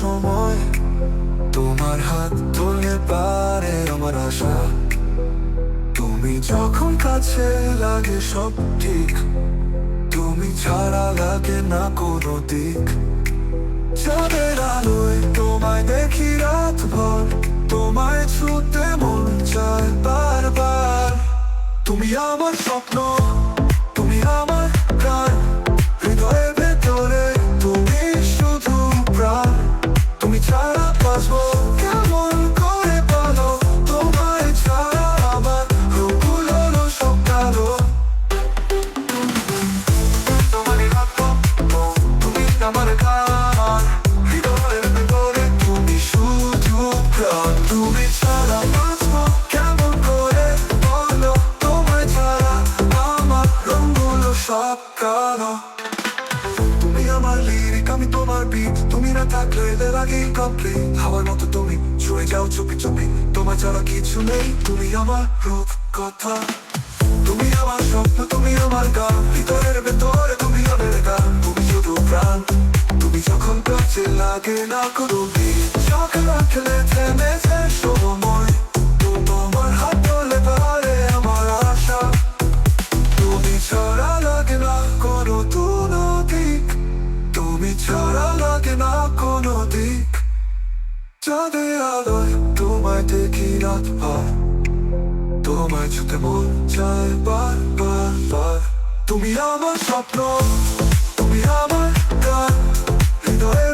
সময় তোমার হাত ধরলে পারে আমার আশা। তুমি যখন কাছে লাগে সব ঠিক, তুমি ছাড়া লাগে না কোনো দিক। চাঁদের আলোয় তোমায় দেখি রাত ভর, তোমায় ছুঁতে মন চায় বারবার। তুমি আমার স্বপ্ন, তুমি আমার প্রাণ, হৃদয়ের ভেতরে তুমি শুধু প্রাণ। তুমি ছাড়া বাঁচবো কেমন করে বলো, তোমায় ছাড়া আমার রূপগুলো হলো সব কালো। তোমারই ভাগ্য, তুমি আমার গান, হৃদয়ের ভেতরে তুমি শুধু প্রাণ। তুমি ছাড়া বাঁচবো কেমন করে বলো, তোমায় ছাড়া আমার রঙগুলো সব কালো। তুমি আমার লিরিক, আমি তোমার বিট, তুমি না থাকলে এদের আগেই কমপ্লিট। হাওয়ার মতো তুমি ছুঁয়ে যাও চুপি চুপি, তোমার ছাড়া কিছু নেই। তুমি আমার রূপ কথা, তুমি আমার স্বপ্ন, তুমি আমার গান, হৃদয়ের ভেতরে তুমি আমার গান। তুমি শুধু প্রাণ, তুমি যখন কাছে লাগে না কোনো দিন, চোখে রাখলে থেমে যায় সময়। তোমার হাত ধরলে পারে আমার আশা। তুমি ছাড়া লাগে না কোনো দিক, তুমি ছাড়া লাগে না কোনো দিক। চাঁদের আলোয় তোমায় দেখি রাত ভর, তোমায় ছুঁতে মন চায় বার। তুমি আমার স্বপ্ন, তুমি আমার গান, হৃদয়ের